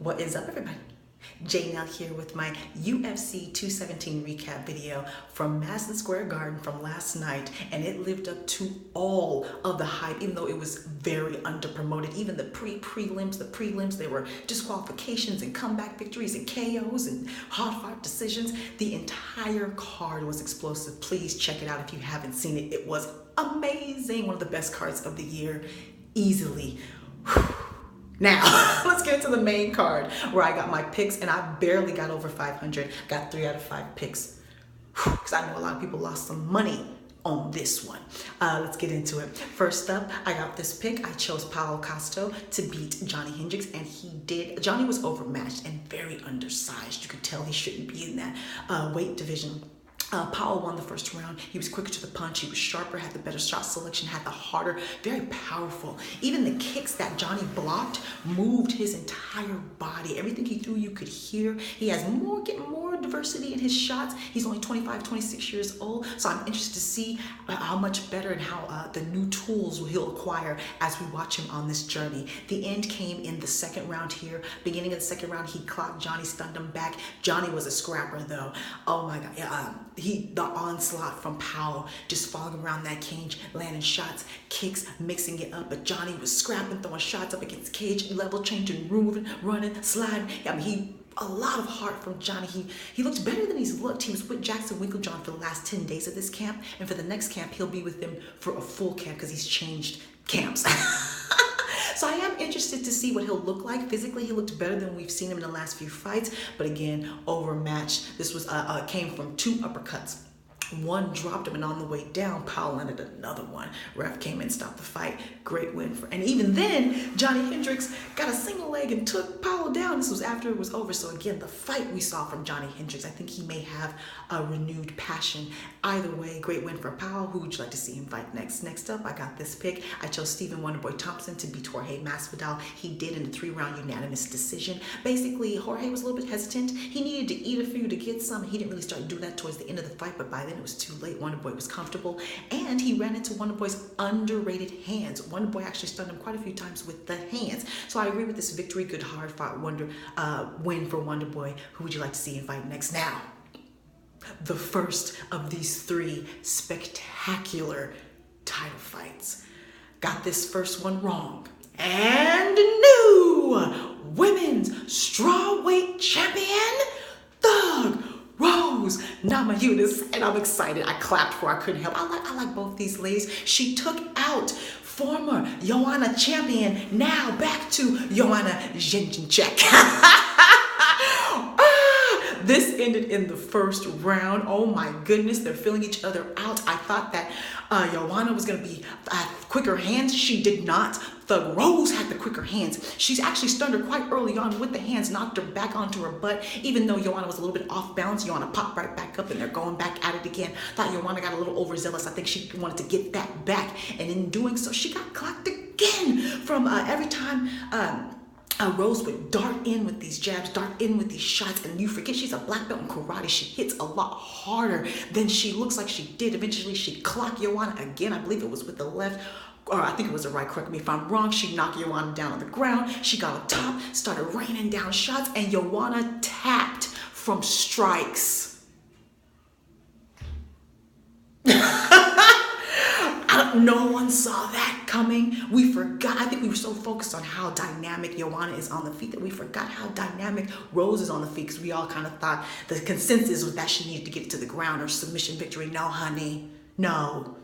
What is up, everybody? J-Nell here with my UFC 217 recap video from Madison Square Garden from last night, and it lived up to all of the hype, even though it was very underpromoted. Even the prelims, there were disqualifications and comeback victories and KOs and hard-fought decisions. The entire card was explosive. Please check it out if you haven't seen it. It was amazing. One of the best cards of the year, easily. Now, let's get into the main card where I got my picks, and I barely got over 500. Got 3 out of 5 picks because I know a lot of people lost some money on this one. Let's get into it. First up, I got this pick. I chose Paulo Costa to beat Johnny Hendricks, and he did. Johnny was overmatched and very undersized. You could tell he shouldn't be in that weight division. Powell won the first round. He was quicker to the punch. He was sharper, had the better shot selection, had the harder, very powerful. Even the kicks that Johnny blocked moved his entire body. Everything he threw, you could hear. He has getting more diversity in his shots. He's only 25, 26 years old. So I'm interested to see how much better and how the new tools he'll acquire as we watch him on this journey. The end came in the second round here. Beginning of the second round, he clocked Johnny, stunned him back. Johnny was a scrapper though. Oh my God. The onslaught from Powell, just falling around that cage, landing shots, kicks, mixing it up. But Johnny was scrapping, throwing shots up against cage, level changing, moving, running, sliding. I mean, a lot of heart from Johnny. He looked better than he's looked. He was with Jackson Winklejohn for the last 10 days of this camp, and for the next camp, he'll be with him for a full camp because he's changed camps. So I am interested to see what he'll look like. Physically, he looked better than we've seen him in the last few fights, but again, overmatched. This was came from 2 uppercuts. One dropped him, and on the way down, Powell landed another one. Ref came in, stopped the fight. Great win and even then, Johnny Hendricks got a single leg and took Powell down. This was after it was over. So again, the fight we saw from Johnny Hendricks, I think he may have a renewed passion. Either way, great win for Powell. Who would you like to see him fight next? Next up, I got this pick. I chose Stephen Wonderboy Thompson to beat Jorge Masvidal. He did in a 3-round unanimous decision. Basically, Jorge was a little bit hesitant. He needed to eat a few to get some. He didn't really start doing that towards the end of the fight, but by then it was too late. Wonderboy was comfortable, and he ran into Wonderboy's underrated hands. Wonderboy actually stunned him quite a few times with the hands. So I agree with this victory. Good, hard-fought win for Wonderboy. Who would you like to see him fight next? Now, the first of these 3 spectacular title fights. Got this first one wrong. And new women's strawweight champion, Thug Rose Namajunas, and I'm excited. I clapped for her. I couldn't help. I like both these ladies. She took out former Joanna champion, now back to Joanna Jędrzejczyk. This ended in the first round. Oh my goodness, they're filling each other out. I thought that Joanna was going to be quicker hands. She did not. Thug Rose had the quicker hands. She's actually stunned her quite early on with the hands, knocked her back onto her butt. Even though Joanna was a little bit off balance, Joanna popped right back up, and they're going back at it again. Thought Joanna got a little overzealous. I think she wanted to get that back, and in doing so, she got clocked again from every time Rose would dart in with these jabs, dart in with these shots, and you forget she's a black belt in karate. She hits a lot harder than she looks like she did. Eventually, she clocked Joanna again. I believe it was with the left, or I think it was the right. Correct me if I'm wrong. She knocked Joanna down on the ground. She got on top, started raining down shots, and Joanna tapped from strikes. No one saw that coming. We forgot. I think we were so focused on how dynamic Joanna is on the feet that we forgot how dynamic Rose is on the feet, because we all kind of thought the consensus was that she needed to get to the ground or submission victory. No, honey. No.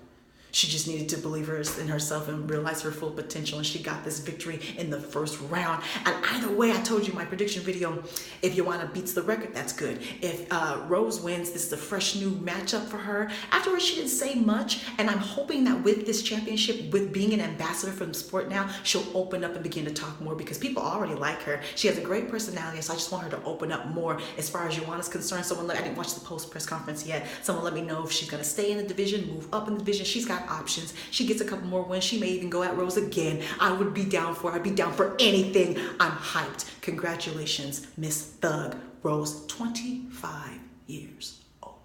She just needed to believe in herself and realize her full potential, and she got this victory in the first round. And either way, I told you my prediction video, if Joanna beats the record, that's good. If Rose wins, this is a fresh new matchup for her. Afterwards, she didn't say much, and I'm hoping that with this championship, with being an ambassador for the sport now, she'll open up and begin to talk more, because people already like her. She has a great personality, so I just want her to open up more as far as Joanna's concerned. I didn't watch the post press conference yet. Someone let me know if she's going to stay in the division, move up in the division. She's got options. She gets a couple more wins. She may even go at Rose again. I would be down for it. I'd be down for anything. I'm hyped. Congratulations, Miss Thug Rose, 25 years old.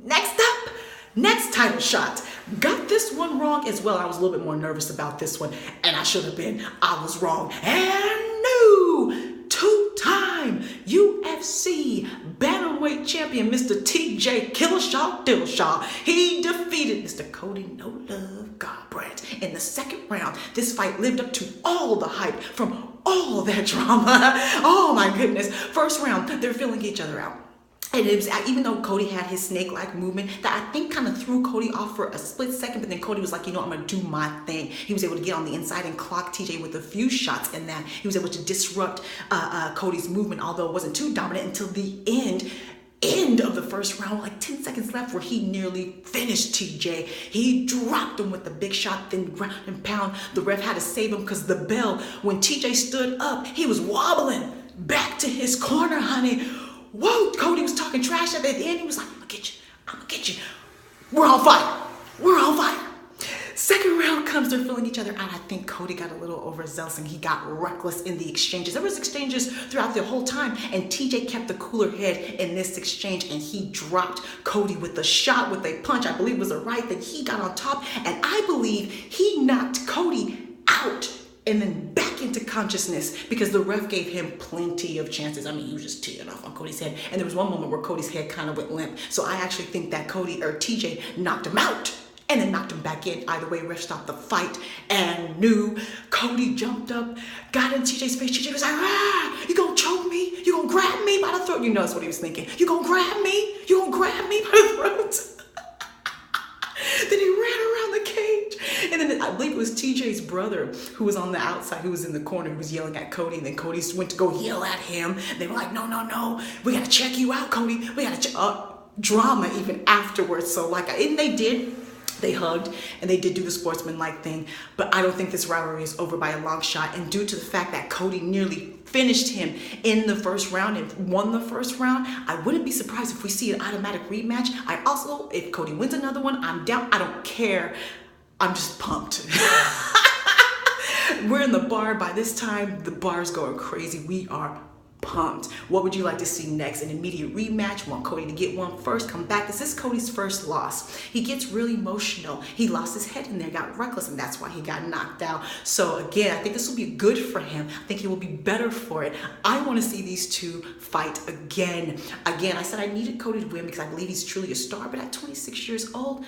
Next up, next title shot. Got this one wrong as well. I was a little bit more nervous about this one, and I should have been. I was wrong. And new UFC bantamweight champion, Mr. TJ Dillashaw. He defeated Mr. Cody No Love Garbrandt in the second round. This fight lived up to all the hype from all that drama. Oh my goodness. First round, they're filling each other out. And it was, even though Cody had his snake-like movement, that I think kind of threw Cody off for a split second, but then Cody was like, you know, I'm going to do my thing. He was able to get on the inside and clock TJ with a few shots in that. He was able to disrupt Cody's movement, although it wasn't too dominant until the end of the first round, like 10 seconds left, where he nearly finished TJ. He dropped him with the big shot, then ground and pound. The ref had to save him because the bell, when TJ stood up, he was wobbling back to his corner, honey. Whoa, Cody was talking trash at the end. He was like, I'm gonna get you. We're on fire. Second round comes, they're filling each other out. I think Cody got a little overzealous and he got reckless in the exchanges. There was exchanges throughout the whole time, and TJ kept the cooler head in this exchange, and he dropped Cody with a shot, with a punch. I believe it was a right that he got on top, and I believe he knocked Cody out and then back into consciousness because the ref gave him plenty of chances. I mean, he was just teeing off on Cody's head. And there was one moment where Cody's head kind of went limp. So I actually think that TJ knocked him out and then knocked him back in. Either way, ref stopped the fight and knew. Cody jumped up, got in TJ's face. TJ was like, you gonna choke me? You gonna grab me by the throat? You know that's what he was thinking. You gonna grab me? You gonna grab me by the throat? Then he ran around the cage. And then I believe it was TJ's brother who was on the outside, who was in the corner, who was yelling at Cody. And then Cody went to go yell at him. They were like, no. We got to check you out, Cody. We got to drama even afterwards. So and they did. They hugged and they did do the sportsman-like thing, but I don't think this rivalry is over by a long shot. And due to the fact that Cody nearly finished him in the first round and won the first round, I wouldn't be surprised if we see an automatic rematch. If Cody wins another one, I'm down. I don't care. I'm just pumped. We're in the bar. By this time, the bar's going crazy. We are pumped. What would you like to see next? An immediate rematch? Want Cody to get one first? Come back. This is Cody's first loss. He gets really emotional. He lost his head in there, got reckless, and that's why he got knocked out. So again, I think this will be good for him. I think he will be better for it. I want to see these two fight again. Again, I said I needed Cody to win because I believe he's truly a star, but at 26 years old,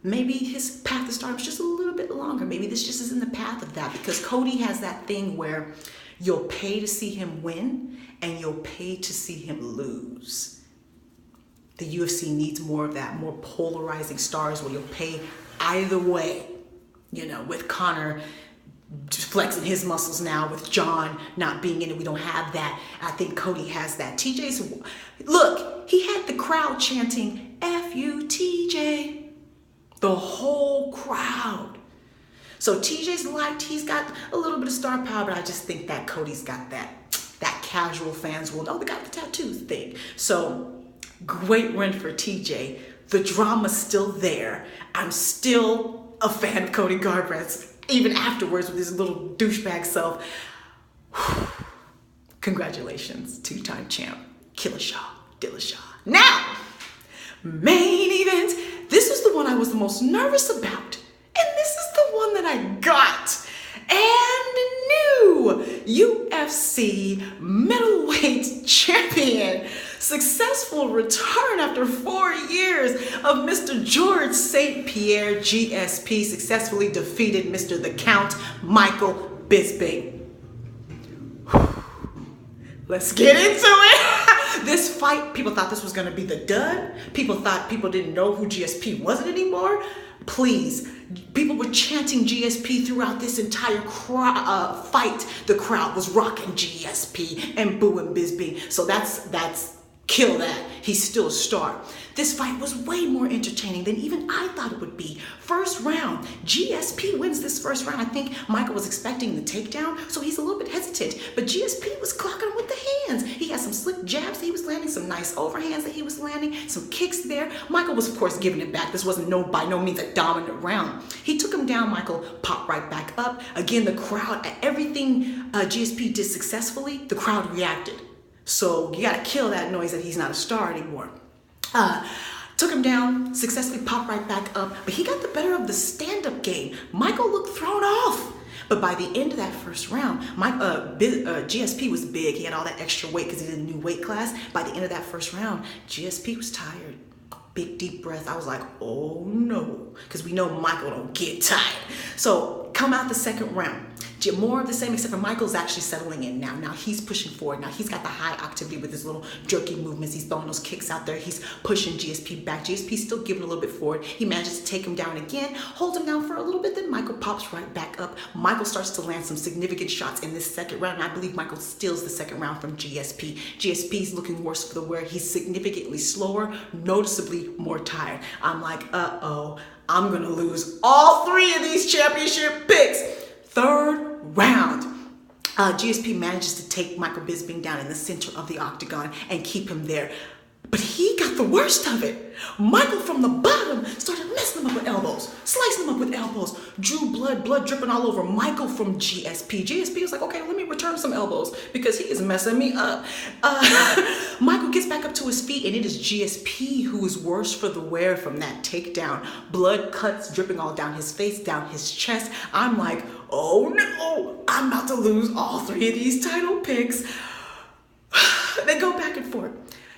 maybe his path to stardom is just a little bit longer. Maybe this just isn't the path of that, because Cody has that thing where you'll pay to see him win and you'll pay to see him lose. The UFC needs more of that, more polarizing stars where you'll pay either way. You know, with Conor flexing his muscles now, with John not being in it, we don't have that. I think Cody has that. Look, he had the crowd chanting, F you, TJ. The whole crowd. So TJ's liked, he's got a little bit of star power, but I just think that Cody's got that casual fans will know the guy with the tattoos thing. So great win for TJ. The drama's still there. I'm still a fan of Cody Garbrandt, even afterwards with his little douchebag self. Congratulations, two-time champ, Dillashaw. Now, main event. This is the one I was the most nervous about. And this is the one that I got. And new UFC middleweight champion. Successful return after 4 years of Mr. George St. Pierre, GSP, successfully defeated Mr. The Count, Michael Bisping. Let's get into it. This fight, people thought this was going to be the dud. People thought people didn't know who GSP wasn't anymore. Please, people were chanting GSP throughout this entire fight. The crowd was rocking GSP and booing Bisping. So that's kill that. He's still a star. This fight was way more entertaining than even I thought it would be. First round, GSP wins this first round. I think Michael was expecting the takedown, so he's a little bit hesitant. But GSP was clocking him with the hands. He had some slick jabs that he was landing, some nice overhands that he was landing, some kicks there. Michael was, of course, giving it back. This wasn't by no means a dominant round. He took him down. Michael popped right back up. Again, the crowd, everything GSP did successfully, the crowd reacted. So you gotta kill that noise that he's not a star anymore. Took him down, successfully popped right back up, but he got the better of the stand-up game. Michael looked thrown off. But by the end of that first round, GSP was big. He had all that extra weight because he did a new weight class. By the end of that first round, GSP was tired. Big deep breath. I was like, oh no, because we know Michael don't get tired. So come out the second round. More of the same, except for Michael's actually settling in now. Now he's pushing forward. Now he's got the high activity with his little jerky movements. He's throwing those kicks out there. He's pushing GSP back. GSP's still giving a little bit forward. He manages to take him down again, holds him down for a little bit, then Michael pops right back up. Michael starts to land some significant shots in this second round, and I believe Michael steals the second round from GSP. GSP's looking worse for the wear. He's significantly slower, noticeably more tired. I'm like, uh-oh, I'm gonna lose all three of these championship picks. Third round, GSP manages to take Michael Bisping down in the center of the octagon and keep him there. But he got the worst of it. Michael from the bottom started messing him up with elbows, slicing him up with elbows, drew blood dripping all over Michael from GSP. GSP was like, okay, let me return some elbows because he is messing me up. Michael gets back up to his feet, and it is GSP who is worse for the wear from that takedown. Blood cuts dripping all down his face, down his chest. I'm like, oh no, I'm about to lose all three of these title picks. They go back and forth.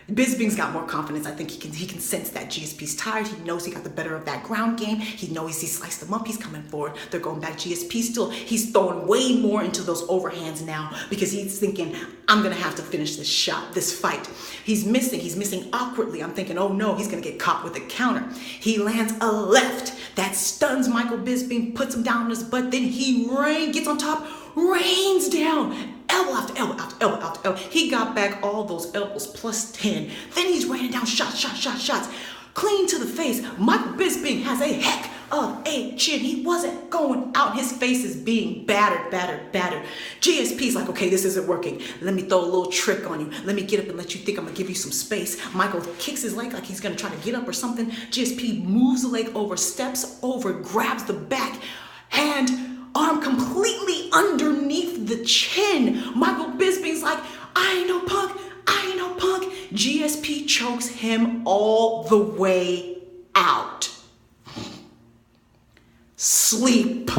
Bisping's got more confidence. I think he can sense that GSP's tired. He knows he got the better of that ground game. He knows he sliced them up. He's coming forward. They're going back. GSP still, he's throwing way more into those overhands now because he's thinking, I'm going to have to finish this shot, this fight. He's missing awkwardly. I'm thinking, oh no, he's going to get caught with a counter. He lands a left that stuns Michael Bisping, puts him down on his butt. Then he gets on top, rains down. Elbow after elbow after elbow after elbow. He got back all those elbows plus 10. Then he's raining down shots. Clean to the face. Michael Bisping has a heck of a chin. He wasn't going out. His face is being battered. GSP's like, okay, this isn't working. Let me throw a little trick on you. Let me get up and let you think I'm going to give you some space. Michael kicks his leg like he's going to try to get up or something. GSP moves the leg over, steps over, grabs the back, and arm completely underneath the chin. Michael Bisping's like, I ain't no punk. GSP chokes him all the way out. Sleep.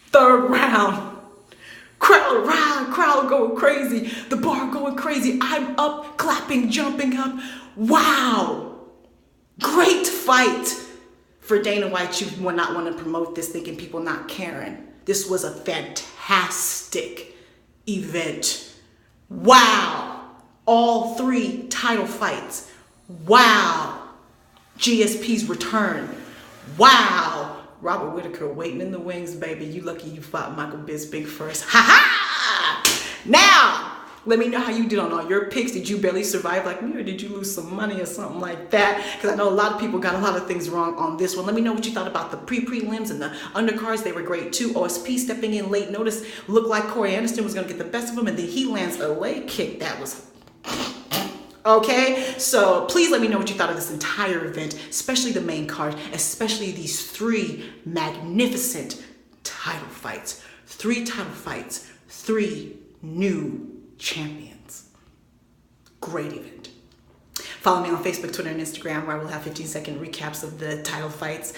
Third round. Crowd going crazy. The bar going crazy. I'm up, clapping, jumping up. Wow. Great fight. For Dana White, you would not want to promote this thinking people not caring. This was a fantastic event. Wow. All three title fights. Wow. GSP's return. Wow. Robert Whittaker waiting in the wings, baby. You lucky you fought Michael Bisping first. Ha ha! Now, let me know how you did on all your picks. Did you barely survive like me, or did you lose some money or something like that? Because I know a lot of people got a lot of things wrong on this one. Let me know what you thought about the prelims and the undercards. They were great too. OSP stepping in late notice. Looked like Corey Anderson was going to get the best of him, and then he lands a leg kick that was... Okay, so please let me know what you thought of this entire event, especially the main card, especially these three magnificent title fights. 3 title fights, 3 new champions. Great event. Follow me on Facebook, Twitter, and Instagram, where I will have 15-second recaps of the title fights.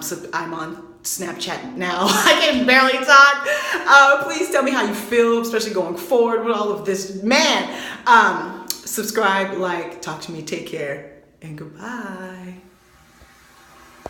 So I'm on Snapchat now. I can barely talk. Please tell me how you feel, especially going forward with all of this. Man, subscribe, like, talk to me, take care, and goodbye.